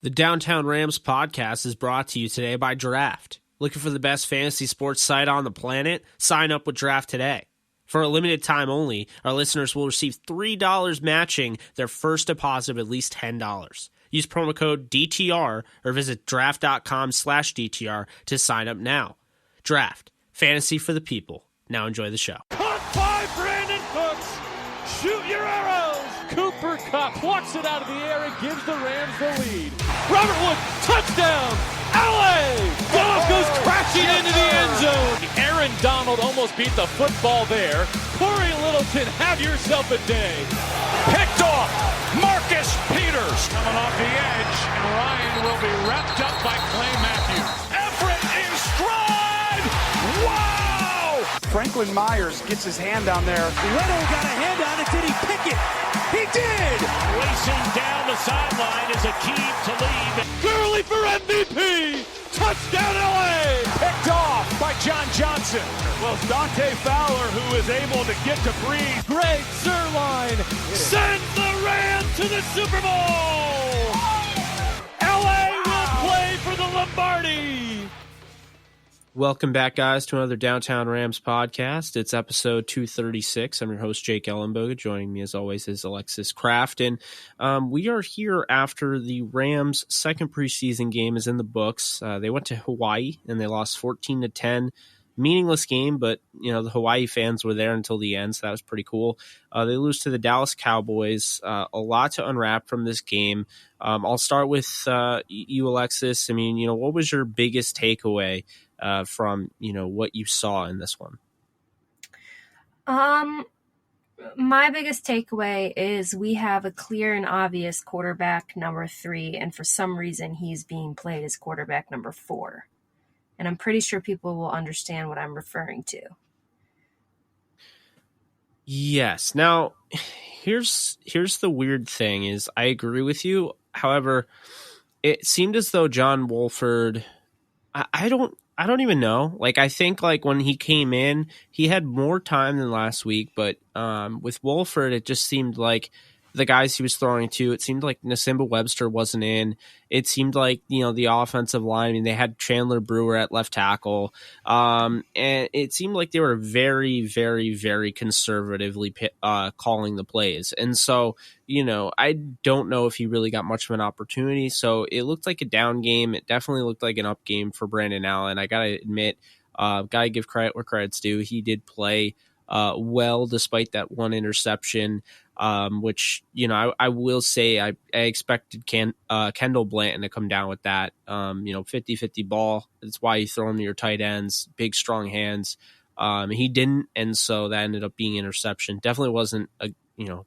The Downtown Rams podcast is brought to you today by Draft. Looking for the best fantasy sports site on the planet? Sign up with Draft today. For a limited time only, our listeners will receive $3 matching their first deposit of at least $10. Use promo code DTR or visit draft.com/DTR to sign up now. Draft. Fantasy for the people. Now enjoy the show. Caught by Brandon Cooks. Shoot your arrows. Cooper Kupp plucks it out of the air and gives the Rams the lead. Robert Wood, touchdown. LA. Goff goes crashing into the end zone. Aaron Donald almost beat the football there. Corey Littleton, have yourself a day. Picked off. Marcus Peters coming off the edge, and Ryan will be wrapped up by Clay Matthews. Everett in stride. Wow! Franklin Myers gets his hand down there. Leto got a hand on it. Did he pick it? He did! Racing down the sideline is Akeem Talib. Gurley for MVP! Touchdown LA! Picked off by John Johnson. Well, it's Dante Fowler who is able to get to Breeze. Greg Zuerlein sends the Rams to the Super Bowl! LA will play for the Lombardi! Welcome back, guys, to another Downtown Rams podcast. It's episode 236. I'm your host, Jake Ellenbogen. Joining me, as always, is Alexis Kraft. And we are here after the Rams' second preseason game is in the books. They went to Hawaii, and they lost 14-10. Meaningless game, but the Hawaii fans were there until the end, so that was pretty cool. They lose to the Dallas Cowboys. A lot to unwrap from this game. I'll start with you, Alexis. I mean, what was your biggest takeaway from what you saw in this one? My biggest takeaway is we have a clear and obvious quarterback number 3, and for some reason he's being played as quarterback number 4. And I'm pretty sure people will understand what I'm referring to. Yes. Now, here's the weird thing is I agree with you. However, it seemed as though John Wolford, I don't even know. I think when he came in, he had more time than last week, but with Wolford, it just seemed like the guys he was throwing to, it seemed like Nasimba Webster wasn't in. It seemed like, the offensive line, I mean, they had Chandler Brewer at left tackle. And it seemed like they were very, very, very conservatively calling the plays. And so, I don't know if he really got much of an opportunity. So it looked like a down game. It definitely looked like an up game for Brandon Allen. I got to admit, got to give credit where credit's due. He did play well despite that one interception. Which, I will say I expected Kendall Blanton to come down with that, 50-50 ball. That's why you throw him to your tight ends, big, strong hands. He didn't, and so that ended up being interception. Definitely wasn't a,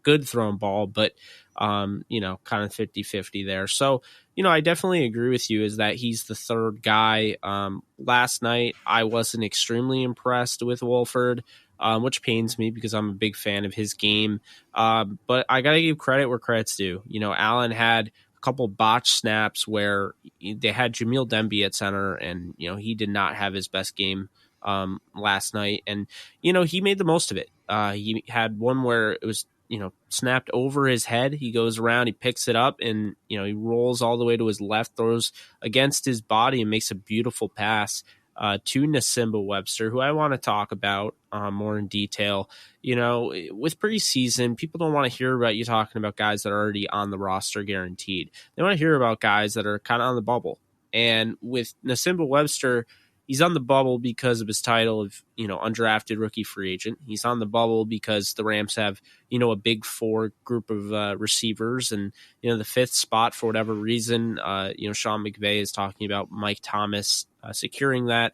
good thrown ball, but, kind of 50-50 there. So, I definitely agree with you is that he's the third guy. Last night, I wasn't extremely impressed with Wolford. Which pains me because I'm a big fan of his game. But I got to give credit where credit's due. Allen had a couple botched snaps where they had Jamil Demby at center, and, he did not have his best game last night. And, he made the most of it. He had one where it was, snapped over his head. He goes around, he picks it up, and, he rolls all the way to his left, throws against his body and makes a beautiful pass to Nasimba Webster, who I want to talk about more in detail. With preseason, people don't want to hear about you talking about guys that are already on the roster guaranteed. They want to hear about guys that are kind of on the bubble. And with Nasimba Webster, he's on the bubble because of his title of, undrafted rookie free agent. He's on the bubble because the Rams have, a big 4 group of receivers, and, the 5th spot for whatever reason, Sean McVay is talking about Mike Thomas securing that.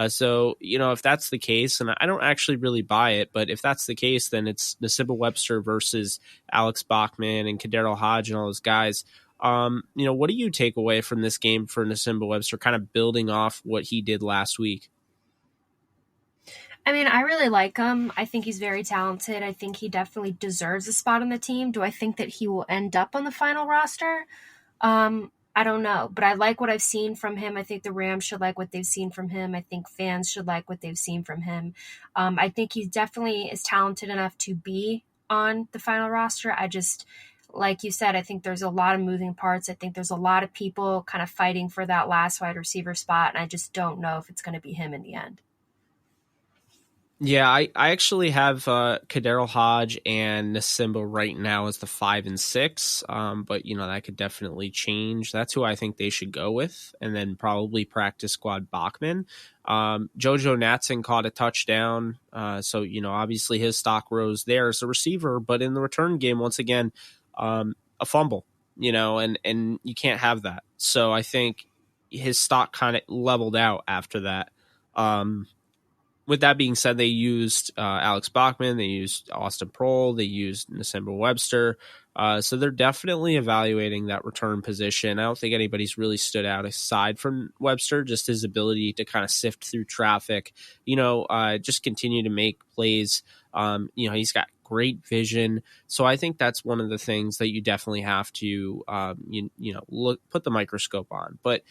So, if that's the case, and I don't actually really buy it, but if that's the case, then it's Nasimba Webster versus Alex Bachman and Kadero Hodge and all those guys. What do you take away from this game for Nasimba Webster, kind of building off what he did last week? I mean, I really like him. I think he's very talented. I think he definitely deserves a spot on the team. Do I think that he will end up on the final roster? I don't know, but I like what I've seen from him. I think the Rams should like what they've seen from him. I think fans should like what they've seen from him. I think he definitely is talented enough to be on the final roster. I just like you said, I think there's a lot of moving parts. I think there's a lot of people kind of fighting for that last wide receiver spot, and I just don't know if it's going to be him in the end. Yeah, I actually have Kadero Hodge and Nasimba right now as the 5 and 6, but that could definitely change. That's who I think they should go with, and then probably practice squad Bachman. Jojo Natson caught a touchdown, so obviously his stock rose there as a receiver, but in the return game, once again, a fumble, and you can't have that. So I think his stock kind of leveled out after that. With that being said, they used Alex Bachman, they used Austin Prohl, they used Nasimba Webster. So they're definitely evaluating that return position. I don't think anybody's really stood out aside from Webster, just his ability to kind of sift through traffic, just continue to make plays. He's got great vision. So I think that's one of the things that you definitely have to, put the microscope on. But,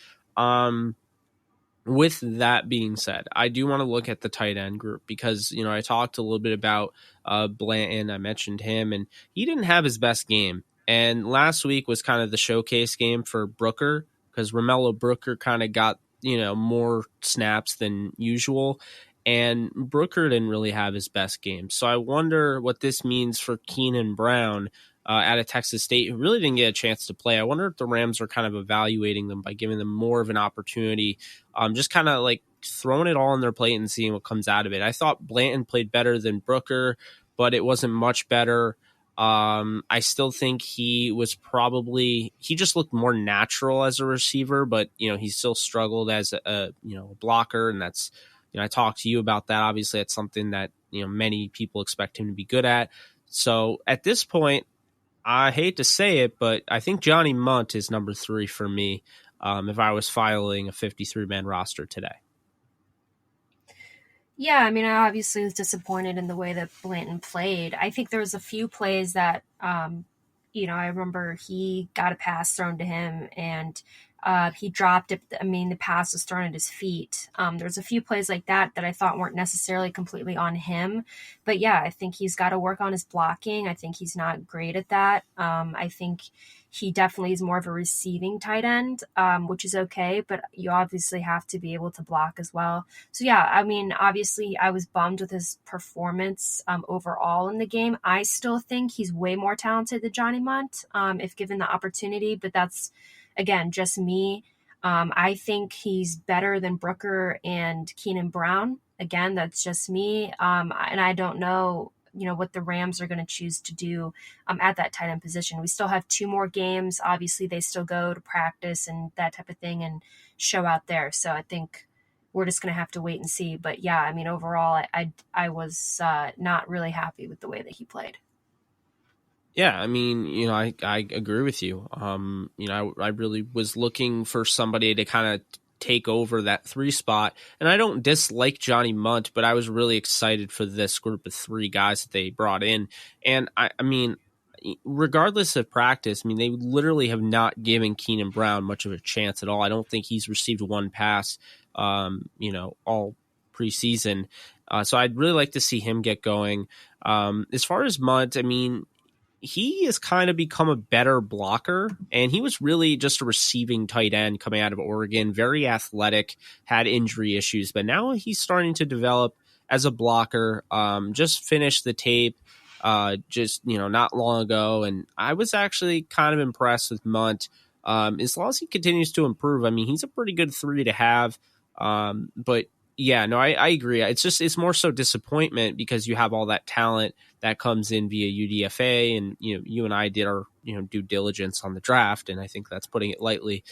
with that being said, I do want to look at the tight end group because, I talked a little bit about Blanton. I mentioned him, and he didn't have his best game. And last week was kind of the showcase game for Brooker because Romello Brooker kind of got, more snaps than usual. And Brooker didn't really have his best game. So I wonder what this means for Keenan Brown out of Texas State, who really didn't get a chance to play. I wonder if the Rams are kind of evaluating them by giving them more of an opportunity, just kind of like throwing it all on their plate and seeing what comes out of it. I thought Blanton played better than Brooker, but it wasn't much better. I still think he just looked more natural as a receiver, but he still struggled as a blocker, and that's I talked to you about that. Obviously, that's something that many people expect him to be good at. So at this point, I hate to say it, but I think Johnny Munt is number 3 for me if I was filing a 53-man roster today. Yeah, I mean, I obviously was disappointed in the way that Blanton played. I think there was a few plays that, I remember he got a pass thrown to him and he dropped it. I mean, the pass was thrown at his feet. There's a few plays like that I thought weren't necessarily completely on him. But yeah, I think he's got to work on his blocking. I think he's not great at that. I think he definitely is more of a receiving tight end, which is okay, but you obviously have to be able to block as well. So yeah, I mean, obviously I was bummed with his performance overall in the game. I still think he's way more talented than Johnny Munt if given the opportunity, but that's, again, just me. I think he's better than Brooker and Keenan Brown. Again, that's just me. And I don't know, what the Rams are going to choose to do at that tight end position. We still have 2 more games. Obviously, they still go to practice and that type of thing and show out there. So I think we're just going to have to wait and see. But yeah, I mean, overall, I was not really happy with the way that he played. Yeah, I mean, I agree with you. I really was looking for somebody to kind of take over that 3 spot. And I don't dislike Johnny Munt, but I was really excited for this group of 3 guys that they brought in. And I mean, regardless of practice, I mean, they literally have not given Keenan Brown much of a chance at all. I don't think he's received 1 pass, all preseason. So I'd really like to see him get going. As far as Munt, I mean, he has kind of become a better blocker, and he was really just a receiving tight end coming out of Oregon, very athletic, had injury issues, but now he's starting to develop as a blocker. Just finished the tape not long ago, and I was actually kind of impressed with Munt. As long as he continues to improve, I mean, he's a pretty good 3 to have, but yeah, no, I agree. It's more so disappointment because you have all that talent that comes in via UDFA, and you and I did our due diligence on the draft, and I think that's putting it lightly.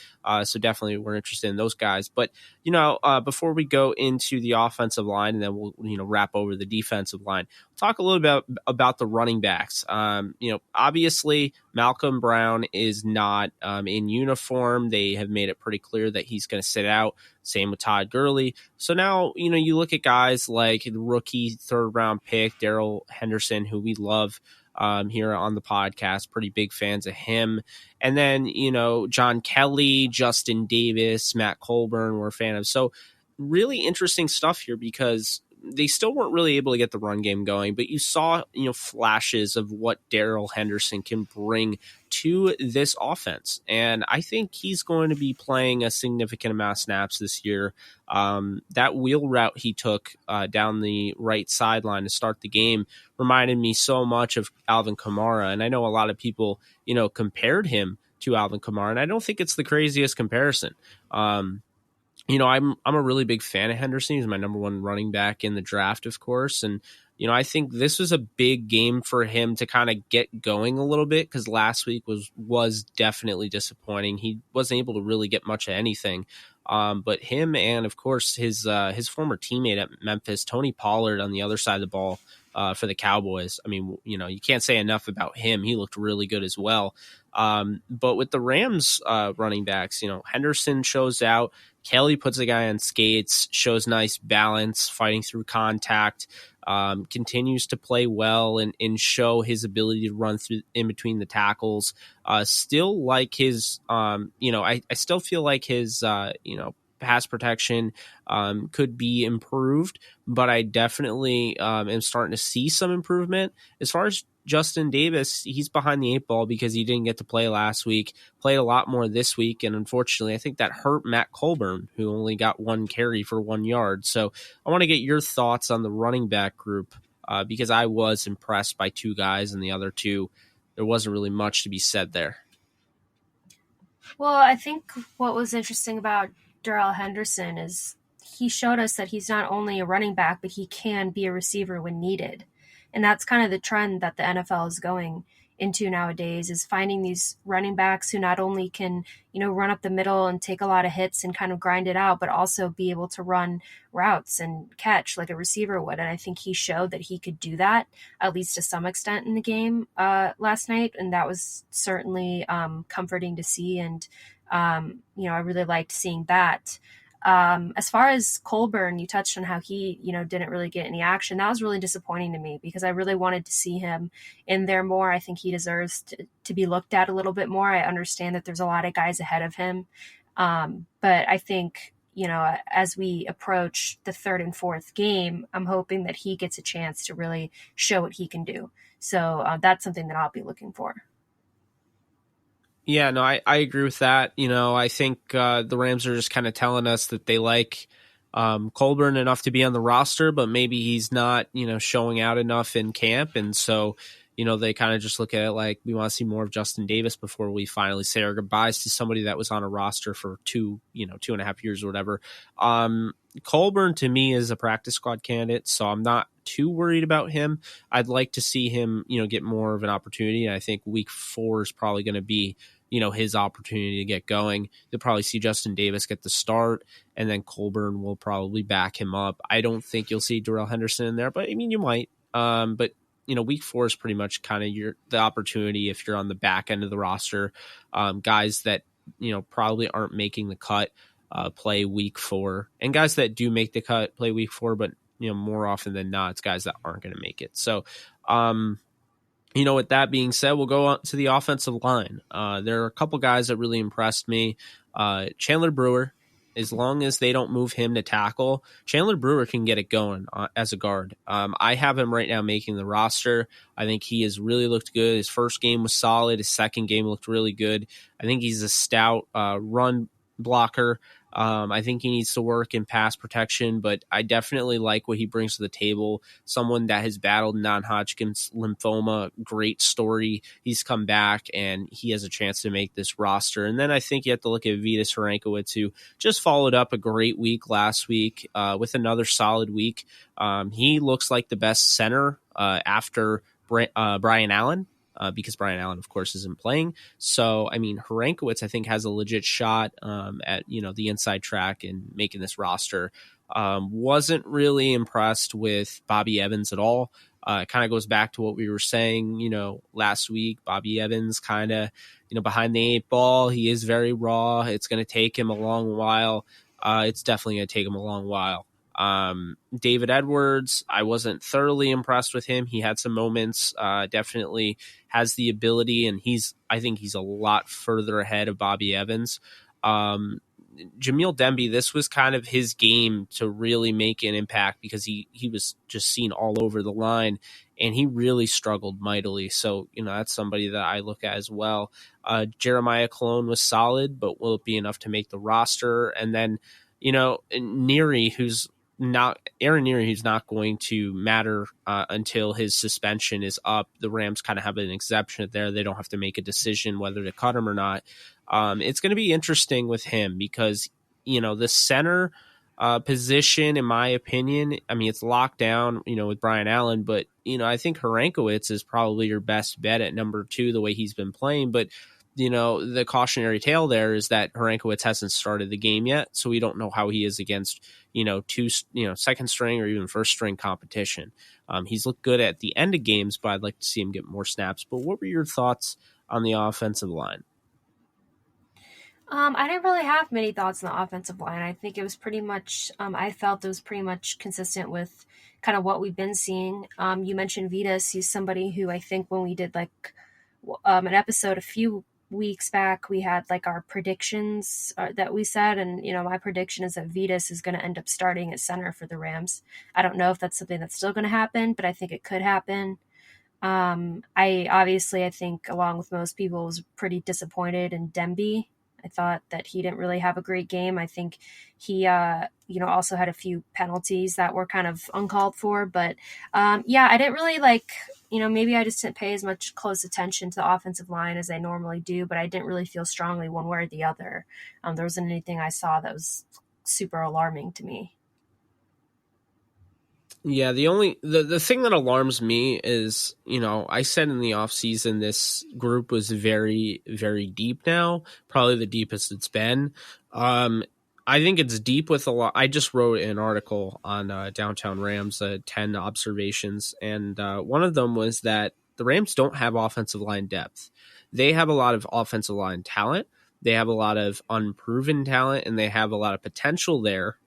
So definitely we're interested in those guys. But before we go into the offensive line, and then we'll wrap over the defensive line, we'll talk a little bit about the running backs. Obviously Malcolm Brown is not in uniform. They have made it pretty clear that he's going to sit out. Same with Todd Gurley. So now you look at guys like the rookie 3rd round pick Darrell Henderson, who we love here on the podcast, pretty big fans of him. And then, John Kelly, Justin Davis, Matt Colburn, we're a fan of. So really interesting stuff here because they still weren't really able to get the run game going, but you saw, flashes of what Darrell Henderson can bring to this offense. And I think he's going to be playing a significant amount of snaps this year. That wheel route he took down the right sideline to start the game reminded me so much of Alvin Kamara. And I know a lot of people, compared him to Alvin Kamara, and I don't think it's the craziest comparison. I'm a really big fan of Henderson. He's my number one running back in the draft, of course. And, I think this was a big game for him to kind of get going a little bit, because last week was definitely disappointing. He wasn't able to really get much of anything. But him and, of course, his former teammate at Memphis, Tony Pollard, on the other side of the ball for the Cowboys. I mean, you can't say enough about him. He looked really good as well. But with the Rams running backs, Henderson shows out. Kelly puts a guy on skates, shows nice balance, fighting through contact, continues to play well and show his ability to run through in between the tackles. Still like his, I still feel like his, pass protection could be improved, but I definitely am starting to see some improvement. As far as Justin Davis, he's behind the eight ball because he didn't get to play last week, played a lot more this week, and unfortunately I think that hurt Matt Colburn, who only got 1 carry for 1 yard. So I want to get your thoughts on the running back group because I was impressed by 2 guys, and the other 2, there wasn't really much to be said there. Well, I think what was interesting about Darrell Henderson is he showed us that he's not only a running back, but he can be a receiver when needed. And that's kind of the trend that the NFL is going into nowadays, is finding these running backs who not only can, run up the middle and take a lot of hits and kind of grind it out, but also be able to run routes and catch like a receiver would. And I think he showed that he could do that, at least to some extent, in the game last night. And that was certainly comforting to see. And, I really liked seeing that. As far as Colburn, you touched on how he, didn't really get any action. That was really disappointing to me because I really wanted to see him in there more. I think he deserves to be looked at a little bit more. I understand that there's a lot of guys ahead of him. But I think, as we approach the 3rd and 4th game, I'm hoping that he gets a chance to really show what he can do. So that's something that I'll be looking for. Yeah, no, I agree with that. I think the Rams are just kind of telling us that they like Colburn enough to be on the roster, but maybe he's not, showing out enough in camp. And so, they kind of just look at it like, we want to see more of Justin Davis before we finally say our goodbyes to somebody that was on a roster for 2.5 years or whatever. Colburn, to me, is a practice squad candidate, so I'm not too worried about him. I'd like to see him, get more of an opportunity. And I think week 4 is probably going to be, his opportunity to get going. You'll probably see Justin Davis get the start, and then Colburn will probably back him up. I don't think you'll see Darrell Henderson in there, but I mean, you might. But week 4 is pretty much kind of the opportunity if you're on the back end of the roster. Guys that, probably aren't making the cut, play week 4, and guys that do make the cut play week 4, but more often than not, it's guys that aren't going to make it. So, with that being said, we'll go on to the offensive line. There are a couple guys that really impressed me. Chandler Brewer, as long as they don't move him to tackle, Chandler Brewer can get it going as a guard. I have him right now making the roster. I think he has really looked good. His first game was solid. His second game looked really good. I think he's a stout run blocker. I think he needs to work in pass protection, but I definitely like what he brings to the table. Someone that has battled non-Hodgkin's lymphoma, great story. He's come back and he has a chance to make this roster. And then I think you have to look at Vitas Hrankowicz, who just followed up a great week last week with another solid week. He looks like the best center after Brian Allen. Because Brian Allen, of course, isn't playing. So, I mean, Hrankowicz, I think, has a legit shot at, the inside track and making this roster. Wasn't really impressed with Bobby Evans at all. It kind of goes back to what we were saying, last week. Bobby Evans kind of, behind the 8 ball. He is very raw. It's going to take him a long while. It's definitely going to take him a long while. David Edwards, I wasn't thoroughly impressed with him. He had some moments, definitely has the ability, and I think he's a lot further ahead of Bobby Evans. Jamil Demby, this was kind of his game to really make an impact because he was just seen all over the line and he really struggled mightily. So, that's somebody that I look at as well. Jeremiah Cologne was solid, but will it be enough to make the roster? And then, Neary, Aaron Neary, who's not going to matter until his suspension is up. The Rams kind of have an exception there. They don't have to make a decision whether to cut him or not. It's going to be interesting with him because, the center position, in my opinion, I mean, it's locked down, with Brian Allen, but, I think Harankowitz is probably your best bet at number 2, the way he's been playing. But, the cautionary tale there is that Harankowitz hasn't started the game yet. So we don't know how he is against, second string or even first string competition. He's looked good at the end of games, but I'd like to see him get more snaps. But what were your thoughts on the offensive line? I didn't really have many thoughts on the offensive line. I think it was pretty much, I felt it was pretty much consistent with kind of what we've been seeing. You mentioned Vitas. He's somebody who I think when we did an episode a few weeks back, we had our predictions that we said. And, my prediction is that Vitas is going to end up starting at center for the Rams. I don't know if that's something that's still going to happen, but I think it could happen. I think along with most people was pretty disappointed in Demby. I thought that he didn't really have a great game. I think he, also had a few penalties that were kind of uncalled for. But, I didn't really maybe I just didn't pay as much close attention to the offensive line as I normally do. But I didn't really feel strongly one way or the other. There wasn't anything I saw that was super alarming to me. Yeah, the thing that alarms me is, I said in the offseason this group was very, very deep now, probably the deepest it's been. I think it's deep with a lot. I just wrote an article on Downtown Rams, 10 observations, and one of them was that the Rams don't have offensive line depth. They have a lot of offensive line talent. They have a lot of unproven talent, and they have a lot of potential there.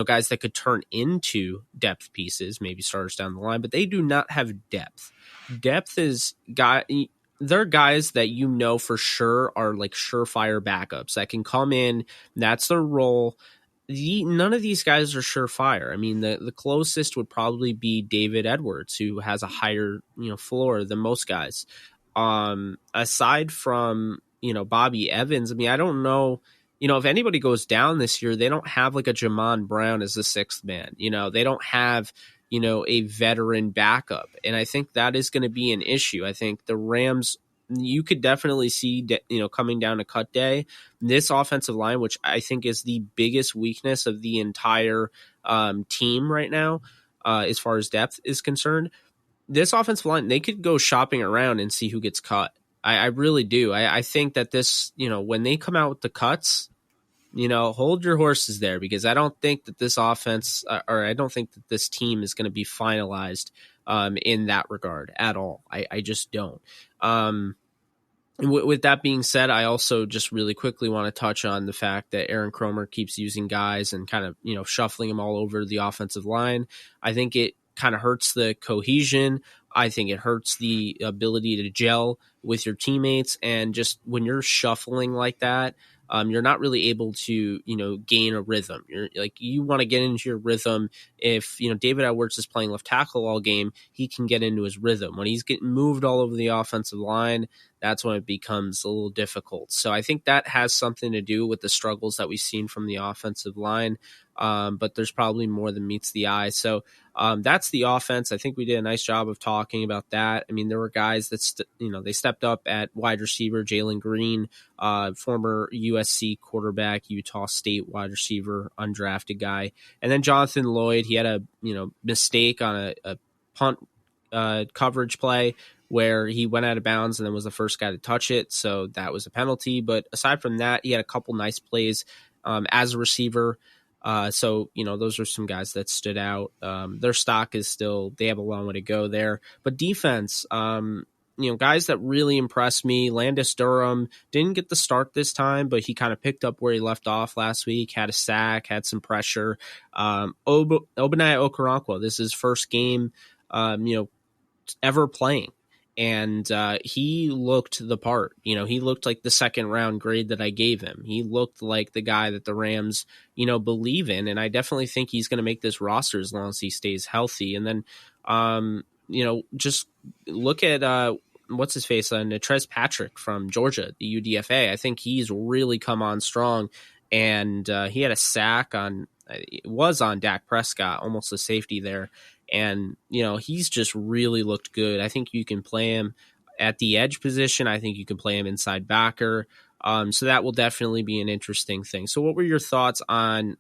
Guys that could turn into depth pieces, maybe starters down the line, but they do not have depth. Depth is they're guys that for sure are surefire backups that can come in. That's their role. None of these guys are surefire. I mean, the closest would probably be David Edwards, who has a higher floor than most guys. Aside from Bobby Evans, I mean, I don't know. If anybody goes down this year, they don't have a Jamon Brown as the sixth man. They don't have, a veteran backup. And I think that is going to be an issue. I think the Rams, you could definitely see, coming down to cut day, this offensive line, which I think is the biggest weakness of the entire team right now, as far as depth is concerned. This offensive line, they could go shopping around and see who gets cut. I really do. I think that this, when they come out with the cuts, hold your horses there, because I don't think that this offense or I don't think that this team is going to be finalized in that regard at all. I just don't. With that being said, I also just really quickly want to touch on the fact that Aaron Kromer keeps using guys and kind of, shuffling them all over the offensive line. I think it kind of hurts the cohesion. I think it hurts the ability to gel with your teammates. And just when you're shuffling like that, you're not really able to, gain a rhythm. You want to get into your rhythm. If, David Edwards is playing left tackle all game, he can get into his rhythm. When he's getting moved all over the offensive line, that's when it becomes a little difficult. So I think that has something to do with the struggles that we've seen from the offensive line. But there's probably more than meets the eye. So that's the offense. I think we did a nice job of talking about that. I mean, there were guys that, they stepped up at wide receiver. Jalen Green, former USC quarterback, Utah State wide receiver, undrafted guy. And then Jonathan Lloyd, he had a, mistake on a punt coverage play where he went out of bounds and then was the first guy to touch it. So that was a penalty. But aside from that, he had a couple nice plays as a receiver. So, those are some guys that stood out. Their stock is still, they have a long way to go there. But defense, guys that really impressed me, Landis Durham didn't get the start this time, but he kind of picked up where he left off last week, had a sack, had some pressure. Obadiah Okoronkwo, this is his first game, ever playing. and he looked the part. He looked like the second round grade that I gave him. He looked like the guy that the Rams, believe in, and I definitely think he's going to make this roster as long as he stays healthy. And then, just look at what's his face, Natrez Patrick from Georgia, the UDFA. I think he's really come on strong, and he had a sack on. It was on Dak Prescott, almost a safety there. And, he's just really looked good. I think you can play him at the edge position. I think you can play him inside backer. So that will definitely be an interesting thing. So what were your thoughts on,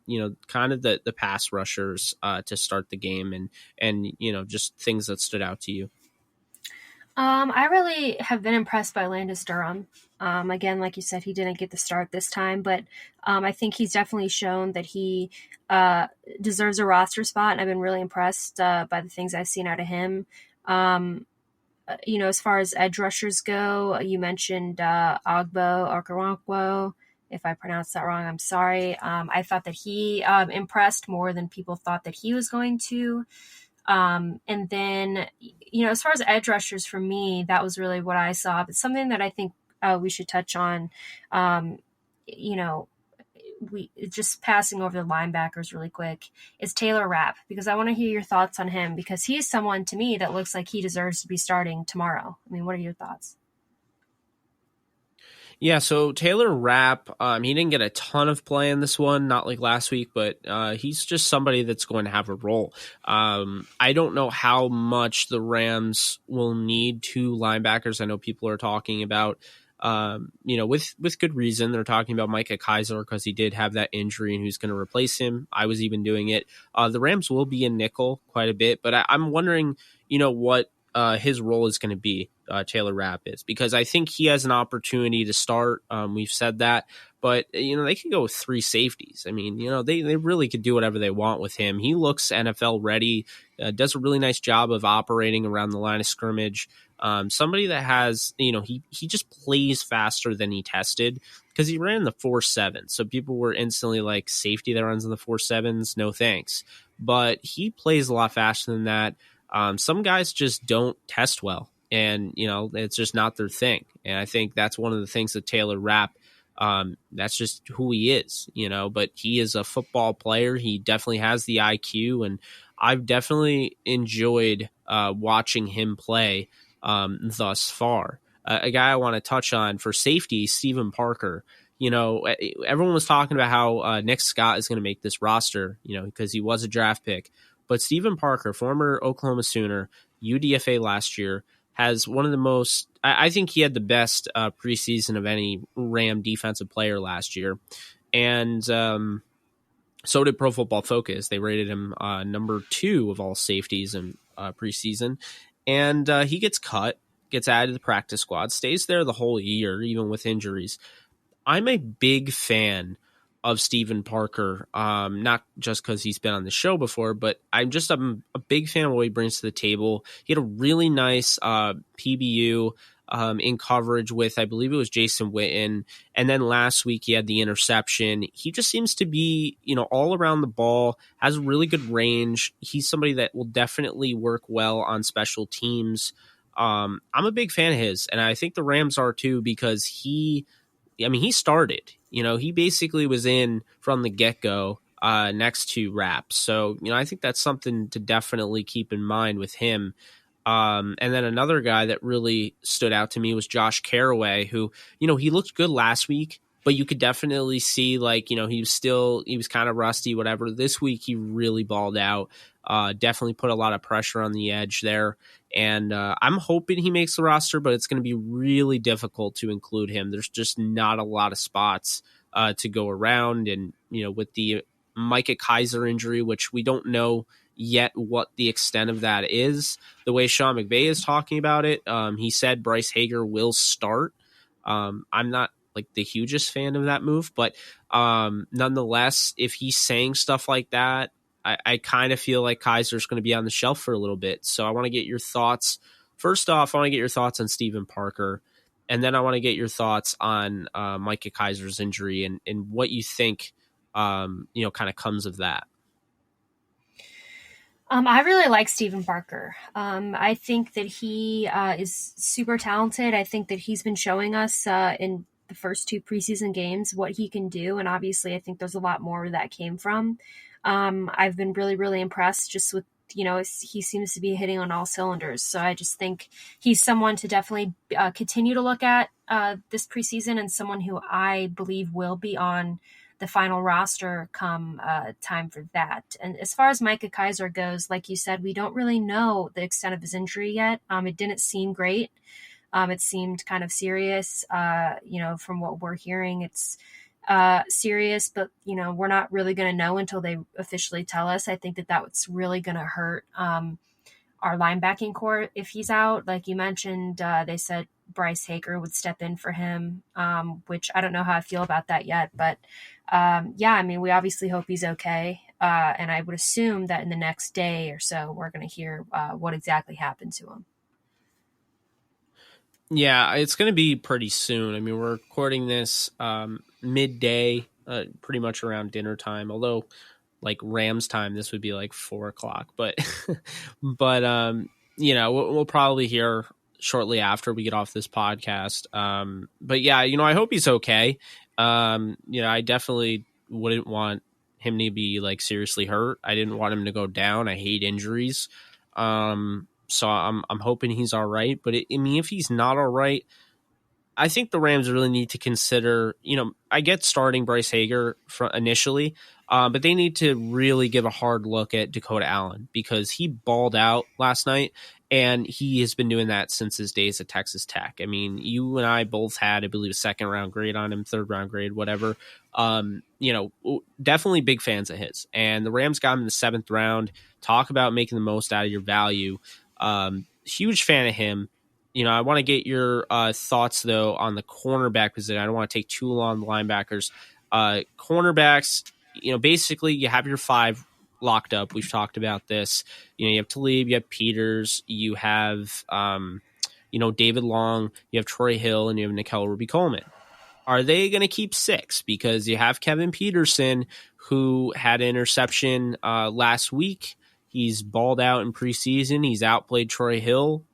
kind of the pass rushers to start the game and, just things that stood out to you? I really have been impressed by Landis Durham. Again, like you said, he didn't get the start this time, but I think he's definitely shown that he deserves a roster spot, and I've been really impressed by the things I've seen out of him. As far as edge rushers go, you mentioned Okoronkwo. If I pronounced that wrong, I'm sorry. I thought that he impressed more than people thought that he was going to. And then, as far as edge rushers for me, that was really what I saw. But something that I think we should touch on, we just passing over the linebackers really quick, is Taylor Rapp, because I want to hear your thoughts on him, because he's someone to me that looks like he deserves to be starting tomorrow. I mean, what are your thoughts? Yeah, so Taylor Rapp, he didn't get a ton of play in this one, not like last week, but he's just somebody that's going to have a role. I don't know how much the Rams will need two linebackers. I know people are talking about, with good reason, they're talking about Micah Kaiser because he did have that injury and who's going to replace him. I was even doing it. The Rams will be in nickel quite a bit, but I'm wondering, what his role is going to be, Taylor Rapp is, because I think he has an opportunity to start. We've said that, but they can go with three safeties. I mean, they really could do whatever they want with him. He looks NFL ready, does a really nice job of operating around the line of scrimmage. Somebody that has, he just plays faster than he tested, because he ran the 4.7. So people were instantly like, safety that runs in the 4.7s, no thanks. But he plays a lot faster than that. Some guys just don't test well, and it's just not their thing. And I think that's one of the things that Taylor Rapp, that's just who he is, but he is a football player. He definitely has the IQ, and I've definitely enjoyed watching him play thus far. A guy I want to touch on for safety, Stephen Parker. Everyone was talking about how Nick Scott is going to make this roster, because he was a draft pick. But Stephen Parker, former Oklahoma Sooner, UDFA last year, has one of the most, I think he had the best preseason of any Ram defensive player last year. And so did Pro Football Focus. They rated him number 2 of all safeties in preseason. And he gets cut, gets added to the practice squad, stays there the whole year, even with injuries. I'm a big fan of Stephen Parker, not just because he's been on the show before, but I'm a big fan of what he brings to the table. He had a really nice PBU in coverage with, I believe it was Jason Witten, and then last week he had the interception. He just seems to be, all around the ball, has really good range. He's somebody that will definitely work well on special teams. I'm a big fan of his, and I think the Rams are too, because he started. He basically was in from the get-go next to Rapp. So, I think that's something to definitely keep in mind with him. And then another guy that really stood out to me was Josh Carraway, who, he looked good last week, but you could definitely see, he was kind of rusty, whatever. This week, he really balled out. Definitely put a lot of pressure on the edge there. And I'm hoping he makes the roster, but it's going to be really difficult to include him. There's just not a lot of spots to go around. And, with the Micah Kaiser injury, which we don't know yet what the extent of that is, the way Sean McVay is talking about it, he said Bryce Hager will start. I'm not the hugest fan of that move, but nonetheless, if he's saying stuff like that, I kind of feel like Kaiser's going to be on the shelf for a little bit. So I want to get your thoughts. First off, I want to get your thoughts on Stephen Parker, and then I want to get your thoughts on Micah Kaiser's injury and what you think, kind of comes of that. I really like Stephen Parker. I think that he is super talented. I think that he's been showing us in the first 2 preseason games what he can do, and obviously, I think there's a lot more where that came from. I've been really, really impressed just with he seems to be hitting on all cylinders. So I just think he's someone to definitely continue to look at this preseason, and someone who I believe will be on the final roster come time for that. And as far as Micah Kaiser goes, like you said, we don't really know the extent of his injury yet. It didn't seem great. It seemed kind of serious. From what we're hearing, it's serious, but we're not really going to know until they officially tell us. I think that that's really going to hurt our linebacking core if he's out. Like you mentioned, they said Bryce Hager would step in for him, which I don't know how I feel about that yet. But we obviously hope he's okay. And I would assume that in the next day or so, we're going to hear what exactly happened to him. Yeah, it's going to be pretty soon. I mean, we're recording this midday, pretty much around dinner time, although like Rams time, this would be like 4:00, but we'll probably hear shortly after we get off this podcast. But yeah, I hope he's okay. I definitely wouldn't want him to be like seriously hurt. I didn't want him to go down. I hate injuries. So I'm hoping he's all right. But if he's not all right, I think the Rams really need to consider, I get starting Bryce Hager initially, but they need to really give a hard look at Dakota Allen because he balled out last night, and he has been doing that since his days at Texas Tech. I mean, you and I both had, I believe, a 2nd-round grade on him, 3rd-round grade, whatever. Definitely big fans of his. And the Rams got him in the 7th round. Talk about making the most out of your value. Huge fan of him. I want to get your thoughts, though, on the cornerback position. I don't want to take too long on the linebackers. Cornerbacks, basically you have your 5 locked up. We've talked about this. You have Talib, you have Peters, you have, David Long, you have Troy Hill, and you have Nickel Ruby-Coleman. Are they going to keep 6? Because you have Kevin Peterson, who had an interception last week. He's balled out in preseason. He's outplayed Troy Hill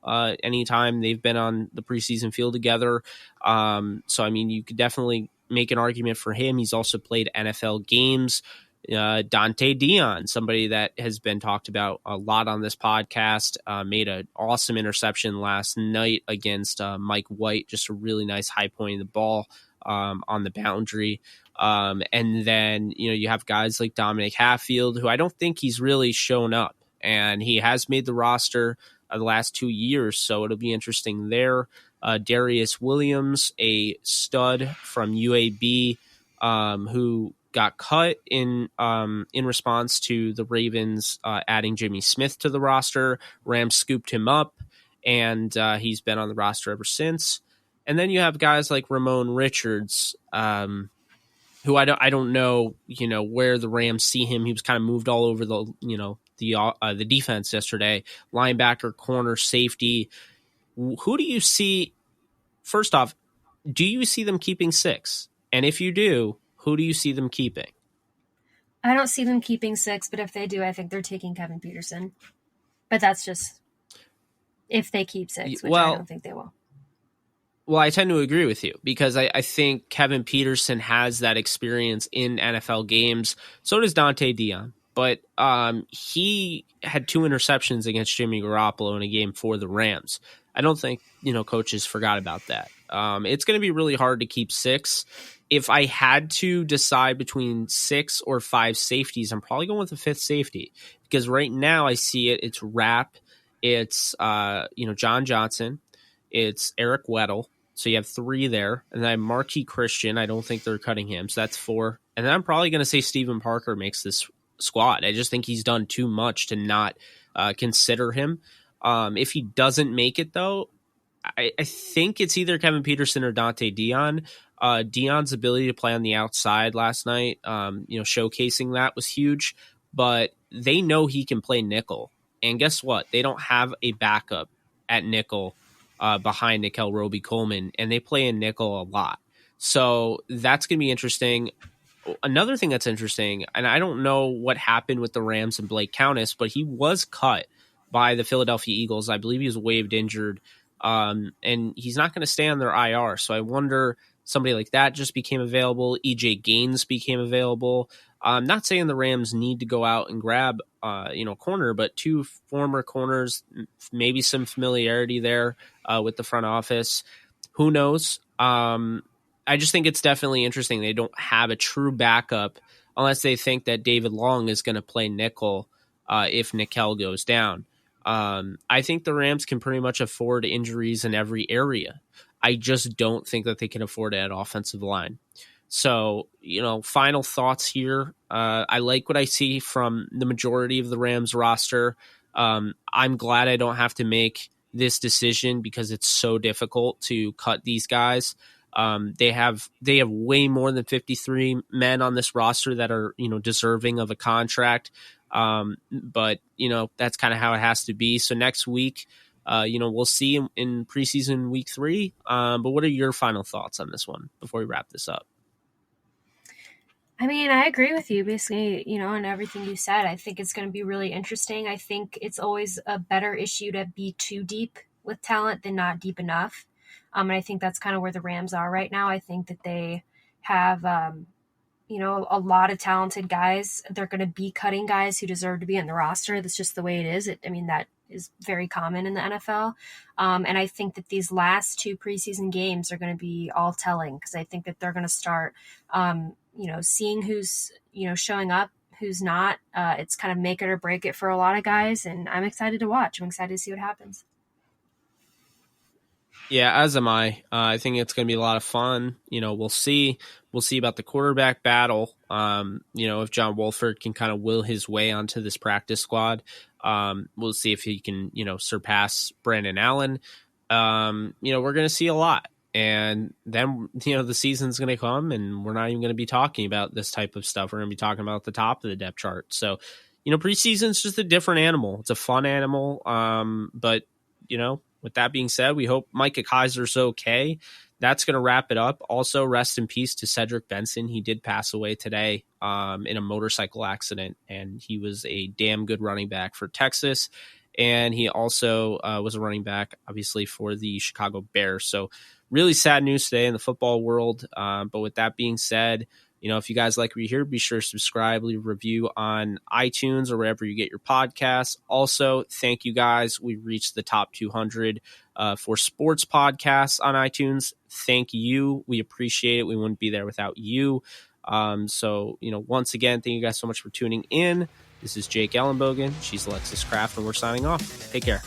anytime they've been on the preseason field together. So, I mean, you could definitely make an argument for him. He's also played NFL games. Dante Dion, somebody that has been talked about a lot on this podcast, made an awesome interception last night against Mike White. Just a really nice high point of the ball on the boundary. And then, you have guys like Dominic Hatfield, who I don't think he's really shown up, and he has made the roster the last 2 years. So it'll be interesting there. Darius Williams, a stud from UAB, who got cut in response to the Ravens adding Jimmy Smith to the roster. Rams scooped him up, and he's been on the roster ever since. And then you have guys like Ramon Richards, who I don't know, where the Rams see him. He was kind of moved all over the defense yesterday. Linebacker, corner, safety. Who do you see? First off, do you see them keeping 6? And if you do, who do you see them keeping? I don't see them keeping 6, but if they do, I think they're taking Kevin Peterson. But that's just if they keep 6, which I don't think they will. Well, I tend to agree with you because I think Kevin Peterson has that experience in NFL games. So does Dante Dion. But he had 2 interceptions against Jimmy Garoppolo in a game for the Rams. I don't think, coaches forgot about that. It's going to be really hard to keep 6. If I had to decide between 6 or 5 safeties, I'm probably going with the 5th safety because right now I see it's Rapp, it's John Johnson, it's Eric Weddle. So you have 3 there, and then Marquis Christian. I don't think they're cutting him, so that's 4. And then I'm probably going to say Stephen Parker makes this squad. I just think he's done too much to not consider him. If he doesn't make it, though, I think it's either Kevin Peterson or Dante Dion. Dion's ability to play on the outside last night, showcasing that was huge. But they know he can play nickel. And guess what? They don't have a backup at nickel behind Nickel Roby-Coleman, and they play in nickel a lot. So that's going to be interesting. another thing that's interesting, and I don't know what happened with the Rams and Blake Countess, but he was cut by the Philadelphia Eagles. I believe he was waived injured, and he's not going to stay on their IR. So I wonder, somebody like that just became available. EJ Gaines became available. I'm not saying the Rams need to go out and grab, corner, but two former corners, maybe some familiarity there with the front office. Who knows? I just think it's definitely interesting. They don't have a true backup unless they think that David Long is going to play nickel if Nickel goes down. I think the Rams can pretty much afford injuries in every area. I just don't think that they can afford it at offensive line. So, final thoughts here. I like what I see from the majority of the Rams roster. I'm glad I don't have to make this decision because it's so difficult to cut these guys. They have way more than 53 men on this roster that are, deserving of a contract. But that's kind of how it has to be. So next week, we'll see in preseason week 3. But what are your final thoughts on this one before we wrap this up? I mean, I agree with you basically, in everything you said. I think it's going to be really interesting. I think it's always a better issue to be too deep with talent than not deep enough. And I think that's kind of where the Rams are right now. I think that they have, a lot of talented guys. They're going to be cutting guys who deserve to be on the roster. That's just the way it is. That is very common in the NFL. And I think that these last 2 preseason games are going to be all telling because I think that they're going to start, seeing who's, showing up, who's not. It's kind of make it or break it for a lot of guys. And I'm excited to watch. I'm excited to see what happens. Yeah, as am I. I think it's going to be a lot of fun. We'll see. We'll see about the quarterback battle. If John Wolford can kind of will his way onto this practice squad. We'll see if he can, surpass Brandon Allen. We're going to see a lot. And then, the season's going to come and we're not even going to be talking about this type of stuff. We're going to be talking about the top of the depth chart. So, preseason's just a different animal. It's a fun animal. But, with that being said, we hope Micah Kaiser's okay. That's going to wrap it up. Also, rest in peace to Cedric Benson. He did pass away today in a motorcycle accident, and he was a damn good running back for Texas. And he also was a running back, obviously, for the Chicago Bears. So really sad news today in the football world. But with that being said, if you guys like what you hear, be sure to subscribe, leave a review on iTunes or wherever you get your podcasts. Also, thank you guys. We reached the top 200 for sports podcasts on iTunes. Thank you. We appreciate it. We wouldn't be there without you. Once again, thank you guys so much for tuning in. This is Jake Ellenbogen. She's Alexis Kraft, and we're signing off. Take care.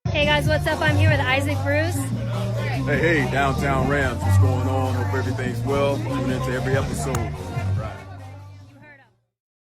Hey guys, what's up? I'm here with Isaac Bruce. Hey, Downtown Rams, what's going on? Hope everything's well. Tuning into every episode.